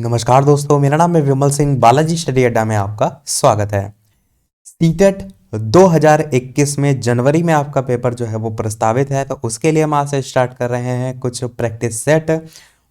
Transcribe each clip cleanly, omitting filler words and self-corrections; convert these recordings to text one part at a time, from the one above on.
नमस्कार दोस्तों, मेरा नाम है विमल सिंह। बालाजी स्टडी अड्डा में आपका स्वागत है। सीटेट 2021 में जनवरी में आपका पेपर जो है वो प्रस्तावित है, तो उसके लिए हम आज से स्टार्ट कर रहे हैं कुछ प्रैक्टिस सेट,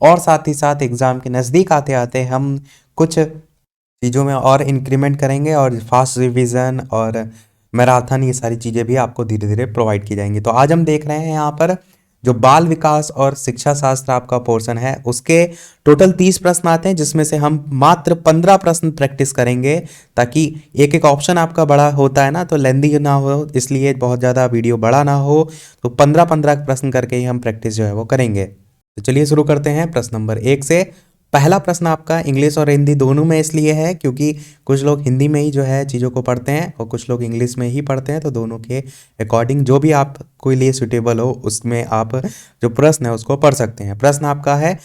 और साथ ही साथ एग्ज़ाम के नज़दीक आते आते हम कुछ चीज़ों में और इंक्रीमेंट करेंगे और फास्ट रिवीजन और मैराथन, ये सारी चीज़ें भी आपको धीरे धीरे प्रोवाइड की जाएंगी। तो आज हम देख रहे हैं यहाँ पर जो बाल विकास और शिक्षा शास्त्र आपका पोर्शन है, उसके टोटल 30 प्रश्न आते हैं, जिसमें से हम मात्र 15 प्रश्न प्रैक्टिस करेंगे, ताकि एक एक ऑप्शन आपका बड़ा होता है ना, तो लेंदी ना हो, इसलिए बहुत ज़्यादा वीडियो बड़ा ना हो। तो 15-15 प्रश्न करके ही हम प्रैक्टिस जो है वो करेंगे। तो चलिए शुरू करते हैं प्रश्न नंबर 1 से। पहला प्रश्न आपका इंग्लिश और हिंदी दोनों में इसलिए है क्योंकि कुछ लोग हिंदी में ही जो है चीज़ों को पढ़ते हैं और कुछ लोग इंग्लिश में ही पढ़ते हैं, तो दोनों के अकॉर्डिंग जो भी आपको लिए सुटेबल हो उसमें आप जो प्रश्न है उसको पढ़ सकते हैं। प्रश्न आपका है,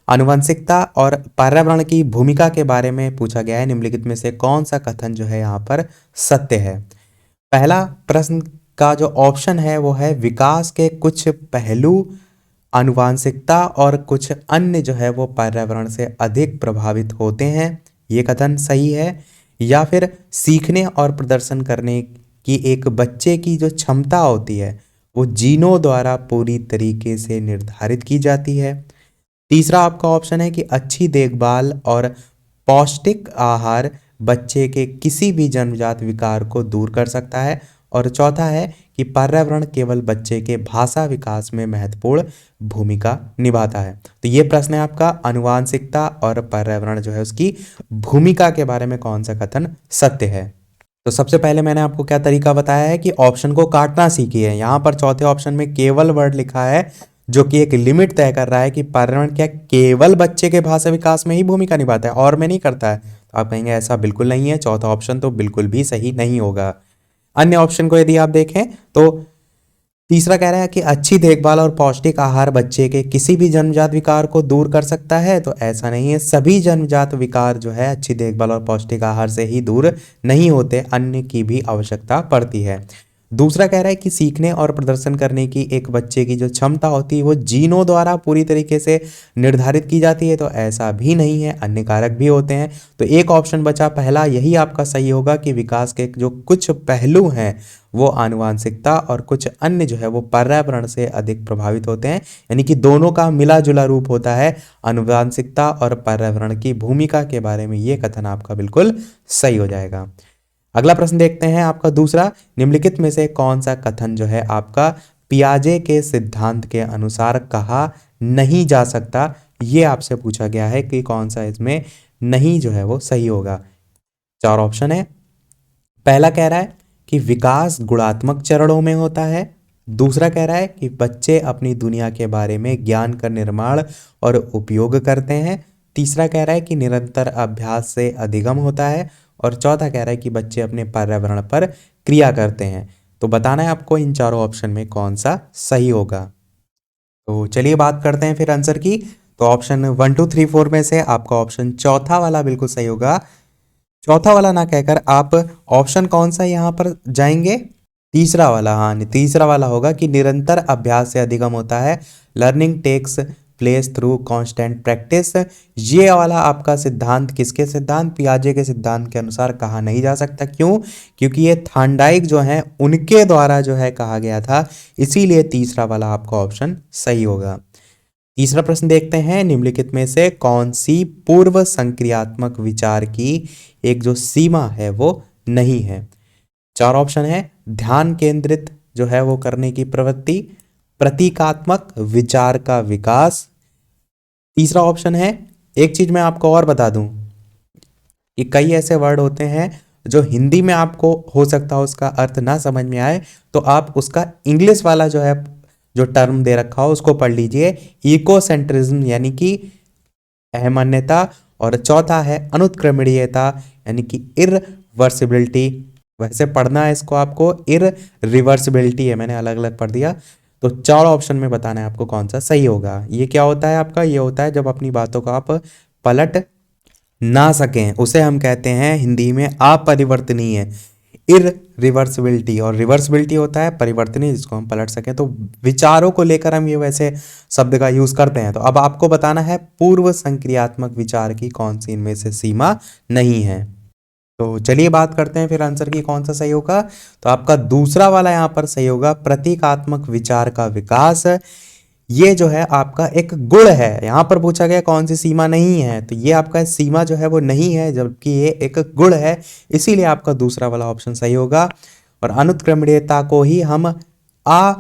आनुवंशिकता और पर्यावरण की भूमिका के बारे में पूछा गया है। निम्नलिखित में से कौन सा कथन जो है यहाँ पर सत्य है? पहला प्रश्न का जो ऑप्शन है वो है, विकास के कुछ पहलू आनुवांशिकता और कुछ अन्य जो है वो पर्यावरण से अधिक प्रभावित होते हैं, ये कथन सही है। या फिर सीखने और प्रदर्शन करने की एक बच्चे की जो क्षमता होती है वो जीनों द्वारा पूरी तरीके से निर्धारित की जाती है। तीसरा आपका ऑप्शन है कि अच्छी देखभाल और पौष्टिक आहार बच्चे के किसी भी जन्मजात विकार को दूर कर सकता है। और चौथा है कि पर्यावरण केवल बच्चे के भाषा विकास में महत्वपूर्ण भूमिका निभाता है। तो ये प्रश्न है आपका, आनुवांशिकता और पर्यावरण जो है उसकी भूमिका के बारे में कौन सा कथन सत्य है? तो सबसे पहले मैंने आपको क्या तरीका बताया है कि ऑप्शन को काटना सीखिए। यहाँ पर चौथे ऑप्शन में केवल वर्ड लिखा है, जो कि एक लिमिट तय कर रहा है कि पर्यावरण क्या केवल बच्चे के भाषा विकास में ही भूमिका निभाता है और में नहीं करता है। तो आप कहेंगे ऐसा बिल्कुल नहीं है, चौथा ऑप्शन तो बिल्कुल भी सही नहीं होगा। अन्य ऑप्शन को यदि आप देखें तो तीसरा कह रहा है कि अच्छी देखभाल और पौष्टिक आहार बच्चे के किसी भी जन्मजात विकार को दूर कर सकता है, तो ऐसा नहीं है। सभी जन्मजात विकार जो है अच्छी देखभाल और पौष्टिक आहार से ही दूर नहीं होते, अन्य की भी आवश्यकता पड़ती है। दूसरा कह रहा है कि सीखने और प्रदर्शन करने की एक बच्चे की जो क्षमता होती है वो जीनों द्वारा पूरी तरीके से निर्धारित की जाती है, तो ऐसा भी नहीं है, अन्य कारक भी होते हैं। तो एक ऑप्शन बचा पहला, यही आपका सही होगा कि विकास के जो कुछ पहलू हैं वो आनुवांशिकता और कुछ अन्य जो है वो पर्यावरण से अधिक प्रभावित होते हैं, यानी कि दोनों का मिला जुला रूप होता है आनुवांशिकता और पर्यावरण की भूमिका के बारे में। ये कथन आपका बिल्कुल सही हो जाएगा। अगला प्रश्न देखते हैं आपका दूसरा, निम्नलिखित में से कौन सा कथन जो है आपका पियाजे के सिद्धांत के अनुसार कहा नहीं जा सकता? ये आपसे पूछा गया है कि कौन सा इसमें नहीं जो है वो सही होगा। चार ऑप्शन है। पहला कह रहा है कि विकास गुणात्मक चरणों में होता है। दूसरा कह रहा है कि बच्चे अपनी दुनिया के बारे में ज्ञान का निर्माण और उपयोग करते हैं। तीसरा कह रहा है कि निरंतर अभ्यास से अधिगम होता है। और चौथा कह रहा है कि बच्चे अपने पर्यावरण पर क्रिया करते हैं। तो बताना है आपको इन चारों ऑप्शन में कौन सा सही होगा। तो चलिए बात करते हैं फिर आंसर की। तो ऑप्शन 1 2 3 4 में से आपका ऑप्शन चौथा वाला बिल्कुल सही होगा। चौथा वाला ना कहकर आप ऑप्शन कौन सा यहाँ पर जाएंगे? तीसरा वाला। हाँ, तीसरा वाला होगा कि निरंतर अभ्यास से अधिगम होता है। Learning takes place through constant practice. ये वाला आपका सिद्धांत किसके सिद्धांत? पियाजे के सिद्धांत के अनुसार कहा नहीं जा सकता। क्यों? क्योंकि ये थांडाइक जो है उनके द्वारा जो है कहा गया था, इसीलिए तीसरा वाला आपका ऑप्शन सही होगा। तीसरा प्रश्न देखते हैं, निम्नलिखित में से कौन सी पूर्व संक्रियात्मक विचार की एक जो सीमा है वो नहीं है? चार ऑप्शन है। ध्यान केंद्रित जो है वो करने की प्रवृत्ति, प्रतीकात्मक विचार का विकास। तीसरा ऑप्शन है, एक चीज मैं आपको और बता दूं कि कई ऐसे वर्ड होते हैं जो हिंदी में आपको हो सकता है उसका अर्थ ना समझ में आए, तो आप उसका इंग्लिश वाला जो है जो टर्म दे रखा हो उसको पढ़ लीजिए, इकोसेंट्रिज्म यानी कि अहमन्यता। और चौथा है अनुत्क्रमणीयता यानी कि इरवर्सिबिलिटी। वैसे पढ़ना है इसको आपको, इररिवर्सिबिलिटी है, मैंने अलग अलग पढ़ दिया। तो चार ऑप्शन में बताना है आपको कौन सा सही होगा। ये क्या होता है आपका? ये होता है जब अपनी बातों को आप पलट ना सकें, उसे हम कहते हैं हिंदी में अपरिवर्तनीय। इररिवर्सिबिलिटी, और रिवर्सिबिलिटी होता है परिवर्तनीय, जिसको हम पलट सकें। तो विचारों को लेकर हम ये वैसे शब्द का यूज करते हैं। तो अब आपको बताना है पूर्व संक्रियात्मक विचार की कौन सी इनमें से सीमा नहीं है। तो चलिए बात करते हैं फिर आंसर की कौन सा सही होगा। तो आपका दूसरा वाला यहाँ पर सही होगा, प्रतीकात्मक विचार का विकास। ये जो है आपका एक गुण है, यहाँ पर पूछा गया कौन सी सीमा नहीं है, तो ये आपका सीमा जो है वो नहीं है, जबकि ये एक गुण है, इसीलिए आपका दूसरा वाला ऑप्शन सही होगा। और अनुत्क्रमणीयता को ही हम आ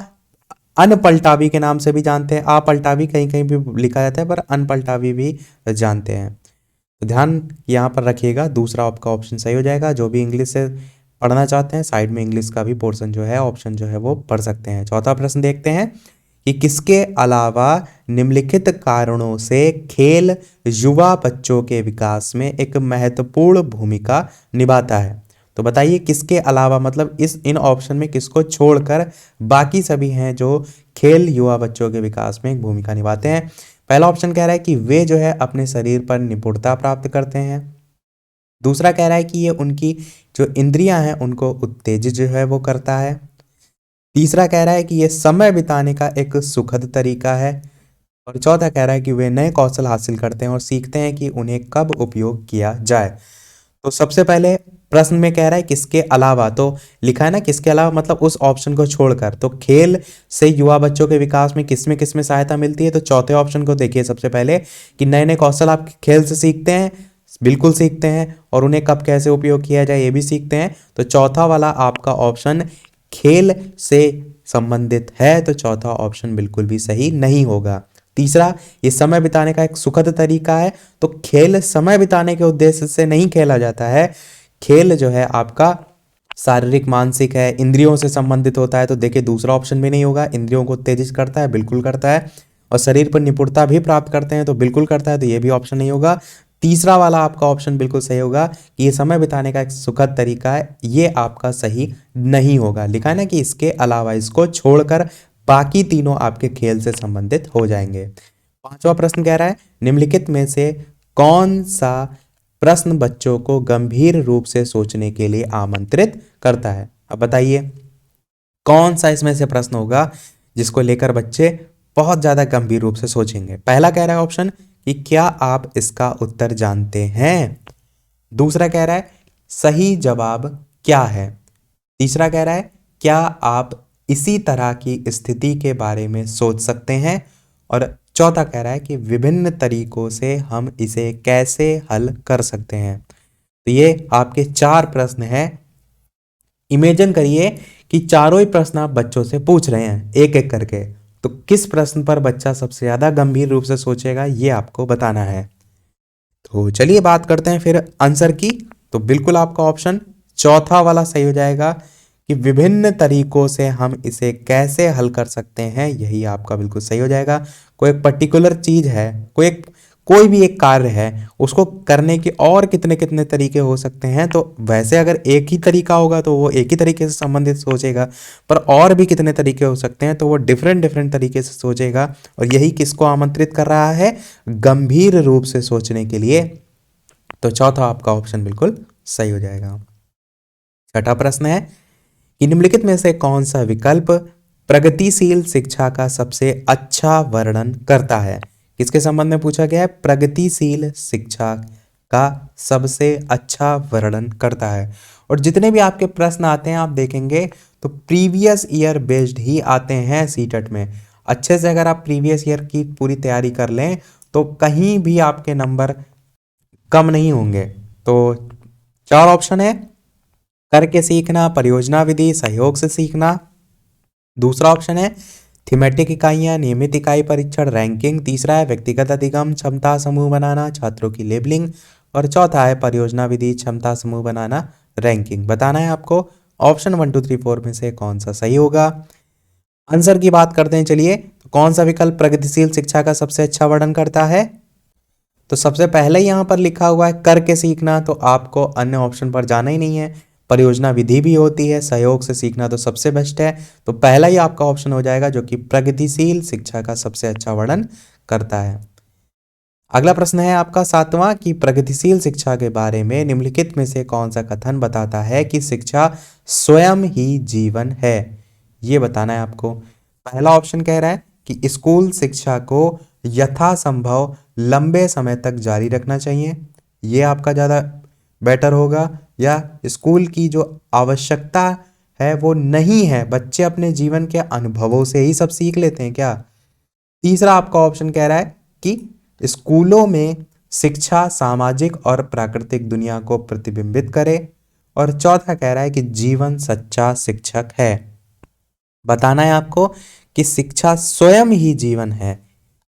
अनपलटावी के नाम से भी जानते हैं। अपलटावी कहीं कहीं भी लिखा जाता है, पर अनपलटावी भी जानते हैं। तो ध्यान यहाँ पर रखिएगा, दूसरा आपका ऑप्शन सही हो जाएगा। जो भी इंग्लिश से पढ़ना चाहते हैं, साइड में इंग्लिश का भी पोर्शन जो है, ऑप्शन जो है वो पढ़ सकते हैं। चौथा प्रश्न देखते हैं कि किसके अलावा निम्नलिखित कारणों से खेल युवा बच्चों के विकास में एक महत्वपूर्ण भूमिका निभाता है। तो बताइए किसके अलावा, मतलब इन ऑप्शन में किसको छोड़कर बाकी सभी हैं जो खेल युवा बच्चों के विकास में एक भूमिका निभाते हैं। पहला ऑप्शन कह रहा है कि वे जो है अपने शरीर पर निपुणता प्राप्त करते हैं। दूसरा कह रहा है कि ये उनकी जो इंद्रियां हैं उनको उत्तेजित जो है वो करता है। तीसरा कह रहा है कि ये समय बिताने का एक सुखद तरीका है। और चौथा कह रहा है कि वे नए कौशल हासिल करते हैं और सीखते हैं कि उन्हें कब उपयोग किया जाए। तो सबसे पहले प्रश्न में कह रहा है किसके अलावा, तो लिखा है ना किसके अलावा, मतलब उस ऑप्शन को छोड़कर। तो खेल से युवा बच्चों के विकास में किसमें सहायता मिलती है, तो चौथे ऑप्शन को देखिए सबसे पहले कि नए नए कौशल आप खेल से सीखते हैं, बिल्कुल सीखते हैं, और उन्हें कब कैसे उपयोग किया जाए ये भी सीखते हैं। तो चौथा वाला आपका ऑप्शन खेल से संबंधित है, तो चौथा ऑप्शन बिल्कुल भी सही नहीं होगा। तीसरा, ये समय बिताने का एक सुखद तरीका है, तो खेल समय बिताने के उद्देश्य से नहीं खेला जाता है। खेल जो है आपका शारीरिक मानसिक है, इंद्रियों से संबंधित होता है। तो देखिए दूसरा ऑप्शन भी नहीं होगा। इंद्रियों को उत्तेजित करता है, बिल्कुल करता है, और शरीर पर निपुणता भी प्राप्त करते हैं, तो बिल्कुल करता है, तो ये भी ऑप्शन नहीं होगा। तीसरा वाला आपका ऑप्शन बिल्कुल सही होगा कि ये समय बिताने का एक सुखद तरीका है, ये आपका सही नहीं होगा। लिखा है ना कि इसके अलावा, इसको छोड़कर बाकी तीनों आपके खेल से संबंधित हो जाएंगे। पांचवा प्रश्न कह रहा है निम्नलिखित में से कौन सा प्रश्न बच्चों को गंभीर रूप से सोचने के लिए आमंत्रित करता है। अब बताइए कौन सा इसमें से प्रश्न होगा जिसको लेकर बच्चे बहुत ज्यादा गंभीर रूप से सोचेंगे। पहला कह रहा है ऑप्शन कि क्या आप इसका उत्तर जानते हैं। दूसरा कह रहा है सही जवाब क्या है। तीसरा कह रहा है क्या आप इसी तरह की स्थिति के बारे में सोच सकते हैं। और चौथा कह रहा है कि विभिन्न तरीकों से हम इसे कैसे हल कर सकते हैं। तो ये आपके चार प्रश्न हैं। इमेजिन करिए कि चारों ही प्रश्न आप बच्चों से पूछ रहे हैं एक एक करके, तो किस प्रश्न पर बच्चा सबसे ज्यादा गंभीर रूप से सोचेगा ये आपको बताना है। तो चलिए बात करते हैं फिर आंसर की। तो बिल्कुल आपका ऑप्शन चौथा वाला सही हो जाएगा कि विभिन्न तरीकों से हम इसे कैसे हल कर सकते हैं, यही आपका बिल्कुल सही हो जाएगा। कोई एक पर्टिकुलर चीज है, कोई भी एक कार्य है, उसको करने के और कितने कितने तरीके हो सकते हैं। तो वैसे अगर एक ही तरीका होगा तो वो एक ही तरीके से संबंधित सोचेगा, पर और भी कितने तरीके हो सकते हैं तो वो डिफरेंट डिफरेंट तरीके से सोचेगा। और यही किसको आमंत्रित कर रहा है, गंभीर रूप से सोचने के लिए। तो चौथा आपका ऑप्शन बिल्कुल सही हो जाएगा। छठा प्रश्न है कि निम्नलिखित में से कौन सा विकल्प प्रगतिशील शिक्षा का सबसे अच्छा वर्णन करता है। किसके संबंध में पूछा गया है, प्रगतिशील शिक्षा का सबसे अच्छा वर्णन करता है। और जितने भी आपके प्रश्न आते हैं आप देखेंगे तो प्रीवियस ईयर बेस्ड ही आते हैं सीटेट में। अच्छे से अगर आप प्रीवियस ईयर की पूरी तैयारी कर लें तो कहीं भी आपके नंबर कम नहीं होंगे। तो चार ऑप्शन है, करके सीखना, परियोजना विधि, सहयोग से सीखना। दूसरा ऑप्शन है थीमेटिक इकाइयां, नियमित इकाई परीक्षण, रैंकिंग। तीसरा है व्यक्तिगत अधिगम, क्षमता समूह बनाना, छात्रों की लेबलिंग। और चौथा है परियोजना विधि, क्षमता समूह बनाना, रैंकिंग। बताना है आपको ऑप्शन 1 2 3 4 में से कौन सा सही होगा। आंसर की बात करते हैं चलिए। तो कौन सा विकल्प प्रगतिशील शिक्षा का सबसे अच्छा वर्णन करता है। तो सबसे पहले यहां पर लिखा हुआ है करके सीखना, तो आपको अन्य ऑप्शन पर जाना ही नहीं है। परियोजना विधि भी होती है, सहयोग से सीखना तो सबसे बेस्ट है। तो पहला ही आपका ऑप्शन हो जाएगा जो कि प्रगतिशील शिक्षा का सबसे अच्छा वर्णन करता है। अगला प्रश्न है आपका 7वां कि प्रगतिशील शिक्षा के बारे में निम्नलिखित में से कौन सा कथन बताता है कि शिक्षा स्वयं ही जीवन है। ये बताना है आपको। पहला ऑप्शन कह रहा है कि स्कूल शिक्षा को यथासंभव लंबे समय तक जारी रखना चाहिए, ये आपका ज़्यादा बेटर होगा। या स्कूल की जो आवश्यकता है वो नहीं है, बच्चे अपने जीवन के अनुभवों से ही सब सीख लेते हैं क्या। तीसरा आपका ऑप्शन कह रहा है कि स्कूलों में शिक्षा सामाजिक और प्राकृतिक दुनिया को प्रतिबिंबित करे। और चौथा कह रहा है कि जीवन सच्चा शिक्षक है। बताना है आपको कि शिक्षा स्वयं ही जीवन है।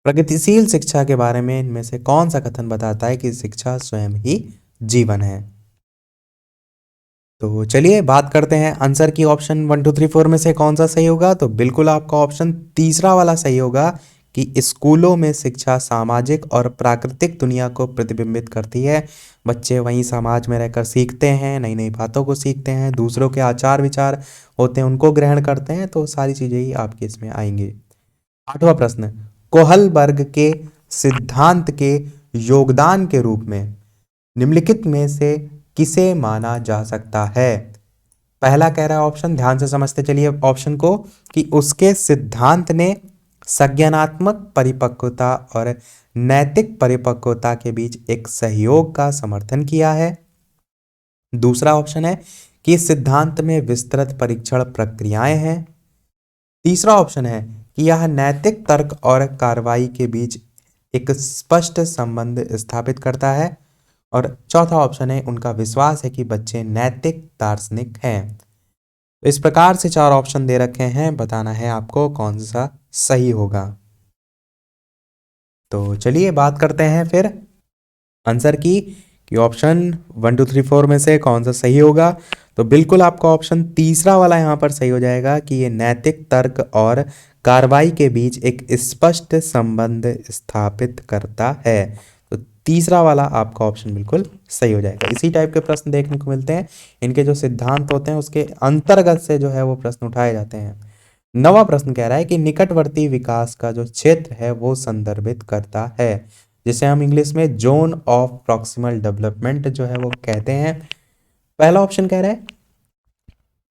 प्रगतिशील शिक्षा के बारे में इनमें से कौन सा कथन बताता है कि शिक्षा स्वयं ही जीवन है। तो चलिए बात करते हैं आंसर की। ऑप्शन 1 2 3 4 में से कौन सा सही होगा। तो बिल्कुल आपका ऑप्शन तीसरा वाला सही होगा कि स्कूलों में शिक्षा सामाजिक और प्राकृतिक दुनिया को प्रतिबिंबित करती है। बच्चे वहीं समाज में रहकर सीखते हैं, नई नई बातों को सीखते हैं, दूसरों के आचार विचार होते हैं उनको ग्रहण करते हैं। तो सारी चीज़ें ही आपके इसमें आएंगी। 8वां प्रश्न, कोहलबर्ग के सिद्धांत के योगदान के रूप में निम्नलिखित में से किसे माना जा सकता है। पहला कह रहा है ऑप्शन, ध्यान से समझते चलिए ऑप्शन को, कि उसके सिद्धांत ने संज्ञानात्मक परिपक्वता और नैतिक परिपक्वता के बीच एक सहयोग का समर्थन किया है। दूसरा ऑप्शन है कि इस सिद्धांत में विस्तृत परीक्षण प्रक्रियाएं हैं। तीसरा ऑप्शन है कि यह नैतिक तर्क और कार्रवाई के बीच एक स्पष्ट संबंध स्थापित करता है। और चौथा ऑप्शन है उनका विश्वास है कि बच्चे नैतिक दार्शनिक हैं। इस प्रकार से 4 ऑप्शन दे रखे हैं, बताना है आपको कौन सा सही होगा। तो चलिए बात करते हैं फिर आंसर की कि ऑप्शन 1 2 3 4 में से कौन सा सही होगा। तो बिल्कुल आपका ऑप्शन तीसरा वाला यहाँ पर सही हो जाएगा कि ये नैतिक तर्क और कार्रवाई के बीच एक स्पष्ट संबंध स्थापित करता है। तो तीसरा वाला आपका ऑप्शन बिल्कुल सही हो जाएगा। इसी टाइप के प्रश्न देखने को मिलते हैं, इनके जो सिद्धांत होते हैं उसके अंतर्गत से जो है वो प्रश्न उठाए जाते हैं। 9वां प्रश्न कह रहा है कि निकटवर्ती विकास का जो क्षेत्र है वो संदर्भित करता है, जिसे हम इंग्लिश में जोन ऑफ प्रॉक्सिमल डेवलपमेंट जो है वो कहते हैं। पहला ऑप्शन कह रहा है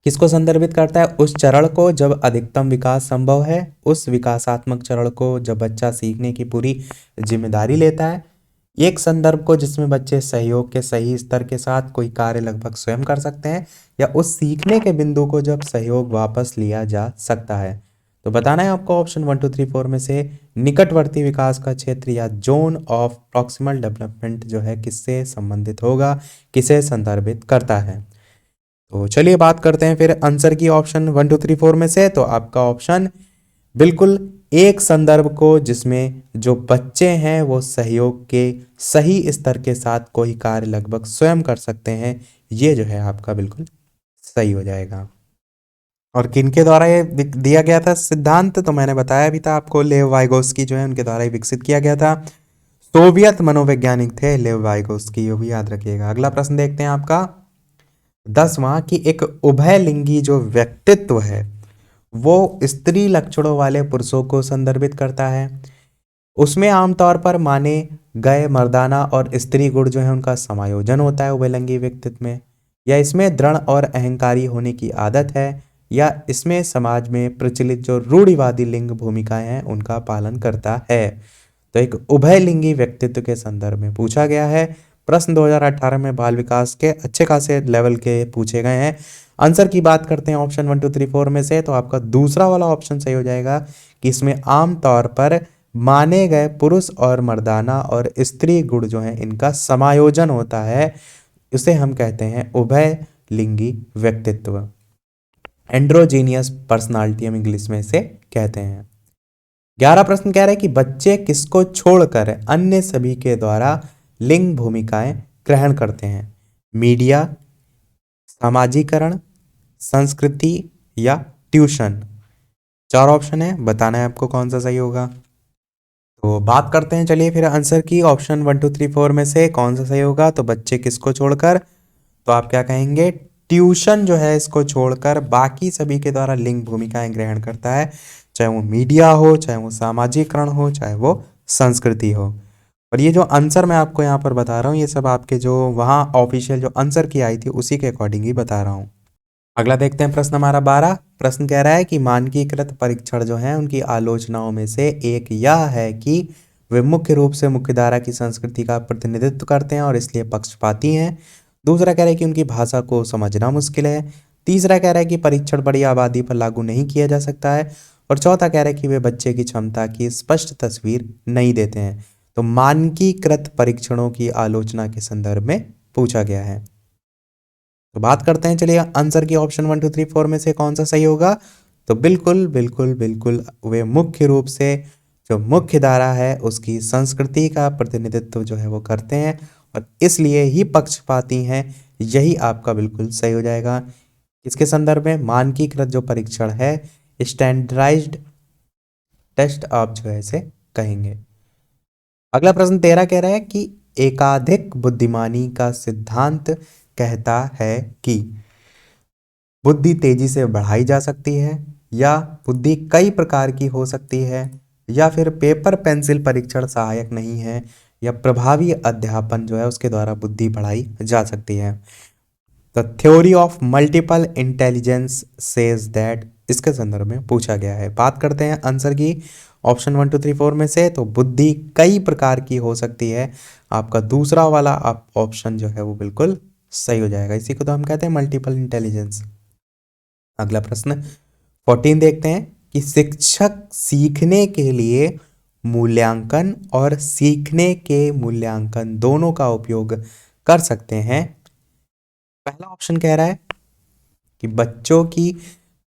किसको संदर्भित करता है, उस चरण को जब अधिकतम विकास संभव है, उस विकासात्मक चरण को जब बच्चा सीखने की पूरी जिम्मेदारी लेता है, एक संदर्भ को जिसमें बच्चे सहयोग के सही स्तर के साथ कोई कार्य लगभग स्वयं कर सकते हैं, या उस सीखने के बिंदु को जब सहयोग वापस लिया जा सकता है। तो बताना है आपको ऑप्शन 1 2 3 4 में से निकटवर्ती विकास का क्षेत्र या जोन ऑफ प्रॉक्सिमल डेवलपमेंट जो है किससे संबंधित होगा, किसे संदर्भित करता है। तो चलिए बात करते हैं फिर आंसर की ऑप्शन 1 2 3 4 में से। तो आपका ऑप्शन बिल्कुल एक संदर्भ को जिसमें जो बच्चे हैं वो सहयोग के सही स्तर के साथ कोई कार्य लगभग स्वयं कर सकते हैं, ये जो है आपका बिल्कुल सही हो जाएगा। और किनके द्वारा ये दिया गया था सिद्धांत, तो मैंने बताया भी था आपको, लेव वाइगोस्की जो है उनके द्वारा ही विकसित किया गया था। सोवियत मनोवैज्ञानिक थे लेव वाइगोस्की, ये भी याद रखिएगा। अगला प्रश्न देखते हैं आपका 10वां कि एक उभयलिंगी जो व्यक्तित्व है वो स्त्री लक्षणों वाले पुरुषों को संदर्भित करता है। उसमें आमतौर पर माने गए मर्दाना और स्त्री गुण जो है उनका समायोजन होता है उभयलिंगी व्यक्तित्व में, या इसमें दृढ़ और अहंकारी होने की आदत है, या इसमें समाज में प्रचलित जो रूढ़िवादी लिंग भूमिकाएं हैं उनका पालन करता है। तो एक उभयलिंगी व्यक्तित्व के संदर्भ में पूछा गया है। प्रश्न 2018 में बाल विकास के अच्छे खासे लेवल के पूछे गए हैं। आंसर की बात करते हैं ऑप्शन 1 2 3 4 में से। तो आपका दूसरा वाला ऑप्शन सही हो जाएगा कि इसमें आमतौर पर माने गए पुरुष और मर्दाना और स्त्री गुण जो हैं इनका समायोजन होता है, उसे हम कहते हैं उभय लिंगी व्यक्तित्व। एंड्रोजीनियस पर्सनालिटी हम इंग्लिश में इसे कहते हैं। 11 प्रश्न कह रहा है कि बच्चे किसको छोड़कर अन्य सभी के द्वारा लिंग भूमिकाएं ग्रहण करते हैं, मीडिया, सामाजिकरण, संस्कृति या ट्यूशन। 4 ऑप्शन है, बताना है आपको कौन सा सही होगा। तो बात करते हैं चलिए फिर आंसर की। ऑप्शन 1 2 3 4 में से कौन सा सही होगा। तो बच्चे किसको छोड़कर, तो आप क्या कहेंगे, ट्यूशन जो है इसको छोड़कर बाकी सभी के द्वारा लिंग भूमिकाएं ग्रहण करता है, चाहे वो मीडिया हो, चाहे वो सामाजिकरण हो, चाहे वो संस्कृति हो। और ये जो आंसर मैं आपको यहाँ पर बता रहा हूँ, ये सब आपके जो वहाँ ऑफिशियल जो आंसर की आई थी उसी के अकॉर्डिंग ही बता रहा हूँ। अगला देखते हैं प्रश्न हमारा 12। प्रश्न कह रहा है कि मानकीकृत परीक्षण जो है उनकी आलोचनाओं में से एक यह है कि वे मुख्य रूप से मुख्यधारा की संस्कृति का प्रतिनिधित्व करते हैं और इसलिए पक्षपाती हैं। दूसरा कह रहा है कि उनकी भाषा को समझना मुश्किल है। तीसरा कह रहा है कि परीक्षण बड़ी आबादी पर लागू नहीं किया जा सकता है। और चौथा कह रहा है कि वे बच्चे की क्षमता की स्पष्ट तस्वीर नहीं देते हैं। तो मानकीकृत परीक्षणों की आलोचना के संदर्भ में पूछा गया है। तो बात करते हैं, चलिए आंसर की ऑप्शन 1 2 3 4 में से कौन सा सही होगा। तो बिल्कुल बिल्कुल बिल्कुल वे मुख्य रूप से जो मुख्य धारा है उसकी संस्कृति का प्रतिनिधित्व जो है वो करते हैं और इसलिए ही पक्षपाती हैं। यही आपका बिल्कुल सही हो जाएगा। इसके संदर्भ में मानकीकृत जो परीक्षण है, स्टैंडर्डाइज्ड टेस्ट आप जो है इसे कहेंगे। अगला प्रश्न 13 कह रहा है कि एकाधिक बुद्धिमानी का सिद्धांत कहता है कि बुद्धि तेजी से बढ़ाई जा सकती है, या बुद्धि कई प्रकार की हो सकती है, या फिर पेपर पेंसिल परीक्षण सहायक नहीं है, या प्रभावी अध्यापन जो है उसके द्वारा बुद्धि बढ़ाई जा सकती है। The theory of multiple intelligence says that, इसके संदर्भ में पूछा गया है। बात करते हैं आंसर की ऑप्शन 1 2 3 4 में से। तो बुद्धि कई प्रकार की हो सकती है, आपका दूसरा वाला आप ऑप्शन जो है वो बिल्कुल सही हो जाएगा। इसी को तो हम कहते हैं मल्टीपल इंटेलिजेंस। अगला प्रश्न 14 देखते हैं कि शिक्षक सीखने के लिए मूल्यांकन और सीखने के मूल्यांकन दोनों का उपयोग कर सकते हैं। पहला ऑप्शन कह रहा है कि बच्चों की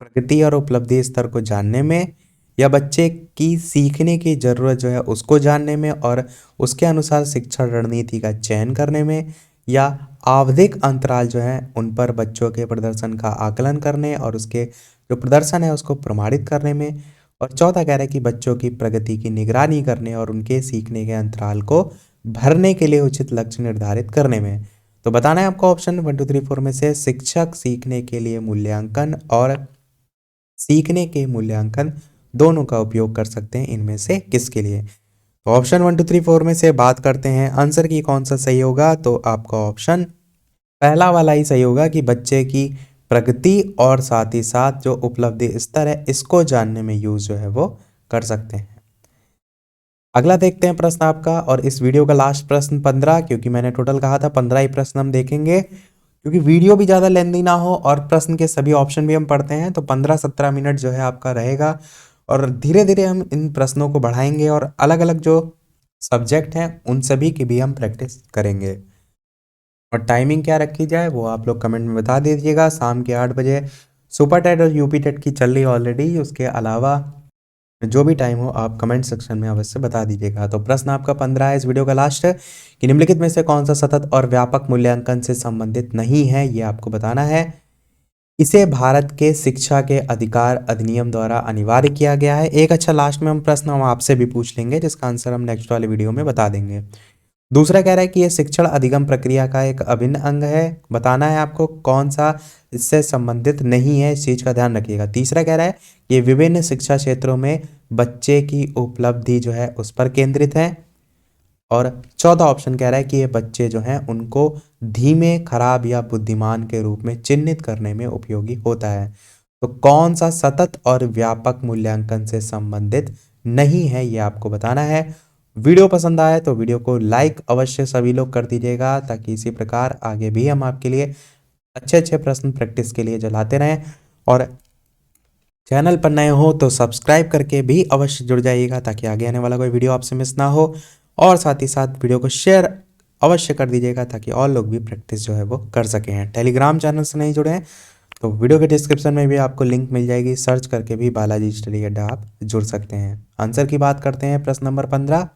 प्रगति और उपलब्धि स्तर को जानने में, या बच्चे की सीखने की जरूरत जो है उसको जानने में और उसके अनुसार शिक्षण रणनीति का चयन करने में, या आवधिक अंतराल जो है उन पर बच्चों के प्रदर्शन का आकलन करने और उसके जो प्रदर्शन है उसको प्रमाणित करने में। और चौथा कह रहा है कि बच्चों की प्रगति की निगरानी करने और उनके सीखने के अंतराल को भरने के लिए उचित लक्ष्य निर्धारित करने में। तो बताना है आपको ऑप्शन 1 2 3 4 में से शिक्षक सीखने के लिए मूल्यांकन और सीखने के मूल्यांकन दोनों का उपयोग कर सकते हैं, इनमें से किसके लिए। तो ऑप्शन 1 2 3 4 में से बात करते हैं आंसर की कौन सा सही होगा। तो आपका ऑप्शन पहला वाला ही सही होगा कि बच्चे की प्रगति और साथ ही साथ जो उपलब्धि स्तर है इसको जानने में यूज जो है वो कर सकते हैं। अगला देखते हैं प्रश्न आपका, और इस वीडियो का लास्ट प्रश्न 15, क्योंकि मैंने टोटल कहा था 15 ही प्रश्न हम देखेंगे, क्योंकि वीडियो भी ज़्यादा लेंदी ना हो और प्रश्न के सभी ऑप्शन भी हम पढ़ते हैं। तो 15-17 मिनट जो है आपका रहेगा और धीरे धीरे हम इन प्रश्नों को बढ़ाएंगे और अलग अलग जो सब्जेक्ट हैं उन सभी की भी हम प्रैक्टिस करेंगे। और टाइमिंग क्या रखी जाए वो आप लोग कमेंट में बता दीजिएगा। शाम के 8 बजे सुपर टेट और यूपी टेट की चल रही ऑलरेडी, उसके अलावा जो भी टाइम हो आप कमेंट सेक्शन में अवश्य बता दीजिएगा। तो प्रश्न आपका 15 है इस वीडियो का लास्ट है कि निम्नलिखित में से कौन सा सतत और व्यापक मूल्यांकन से संबंधित नहीं है, ये आपको बताना है। इसे भारत के शिक्षा के अधिकार अधिनियम द्वारा अनिवार्य किया गया है। एक अच्छा लास्ट में हम प्रश्न हम आपसे भी पूछ लेंगे जिसका आंसर हम नेक्स्ट वाले वीडियो में बता देंगे। दूसरा कह रहा है कि यह शिक्षण अधिगम प्रक्रिया का एक अभिन्न अंग है। बताना है आपको कौन सा इससे संबंधित नहीं है, इस चीज का ध्यान रखिएगा। तीसरा कह रहा है कि विभिन्न शिक्षा क्षेत्रों में बच्चे की उपलब्धि जो है उस पर केंद्रित है। और चौथा ऑप्शन कह रहा है कि ये बच्चे जो हैं उनको धीमे, खराब या बुद्धिमान के रूप में चिन्हित करने में उपयोगी होता है। तो कौन सा सतत और व्यापक मूल्यांकन से संबंधित नहीं है ये आपको बताना है। वीडियो पसंद आए तो वीडियो को लाइक अवश्य सभी लोग कर दीजिएगा, ताकि इसी प्रकार आगे भी हम आपके लिए अच्छे अच्छे प्रश्न प्रैक्टिस के लिए चलाते रहें। और चैनल पर नए हो तो सब्सक्राइब करके भी अवश्य जुड़ जाइएगा, ताकि आगे आने वाला कोई वीडियो आपसे मिस ना हो। और साथ ही साथ वीडियो को शेयर अवश्य कर दीजिएगा, ताकि और लोग भी प्रैक्टिस जो है वो कर सकें। टेलीग्राम चैनल से नहीं जुड़े हैं तो वीडियो के डिस्क्रिप्शन में भी आपको लिंक मिल जाएगी, सर्च करके भी बालाजी स्टडी अड्डा आप जुड़ सकते हैं। आंसर की बात करते हैं प्रश्न नंबर 15।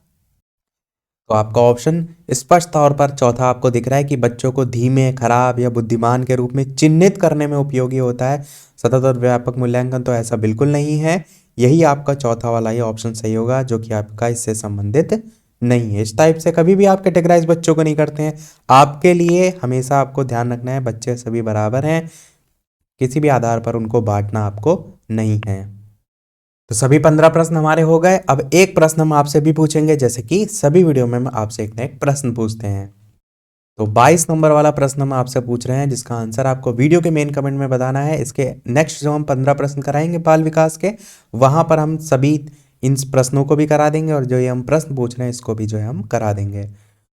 तो आपका ऑप्शन स्पष्ट तौर पर चौथा आपको दिख रहा है कि बच्चों को धीमे, खराब या बुद्धिमान के रूप में चिन्हित करने में उपयोगी होता है। सतत और व्यापक मूल्यांकन तो ऐसा बिल्कुल नहीं है। यही आपका चौथा वाला ही ऑप्शन सही होगा, जो कि आपका इससे संबंधित नहीं है। इस टाइप से कभी भी आप कैटेगराइज बच्चों को नहीं करते हैं। आपके लिए हमेशा आपको ध्यान रखना है बच्चे सभी बराबर हैं, किसी भी आधार पर उनको बांटना आपको नहीं है। तो सभी 15 प्रश्न हमारे हो गए। अब एक प्रश्न हम आपसे भी पूछेंगे, जैसे कि सभी वीडियो में हम आपसे एक न एक प्रश्न पूछते हैं। तो 22 नंबर वाला प्रश्न हम आपसे पूछ रहे हैं, जिसका आंसर आपको वीडियो के मेन कमेंट में बताना है। इसके नेक्स्ट जो हम 15 प्रश्न कराएंगे बाल विकास के, वहां पर हम सभी इन प्रश्नों को भी करा देंगे और जो ये हम प्रश्न पूछ रहे हैं इसको भी जो है हम करा देंगे।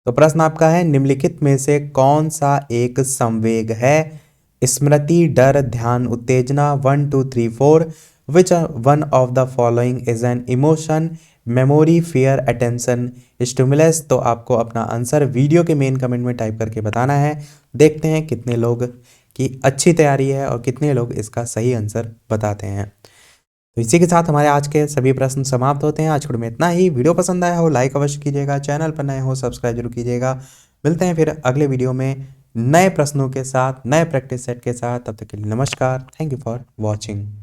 तो प्रश्न आपका है, निम्नलिखित में से कौन सा एक संवेग है? स्मृति, डर, ध्यान, उत्तेजना, 1 2 3 4। Which one of the following is an emotion? Memory, fair, attention, stimulus. तो आपको अपना आंसर वीडियो के मेन कमेंट में टाइप करके बताना है। देखते हैं कितने लोग की अच्छी तैयारी है और कितने लोग इसका सही आंसर बताते हैं। तो इसी के साथ हमारे आज के सभी प्रश्न समाप्त होते हैं। आज के में इतना ही। वीडियो पसंद आया हो लाइक अवश्य कीजिएगा, चैनल पर नए हो सब्सक्राइब जरूर कीजिएगा। मिलते हैं फिर अगले वीडियो में नए प्रश्नों के साथ, नए प्रैक्टिस सेट के साथ। तब तक के लिए नमस्कार। Thank you for watching.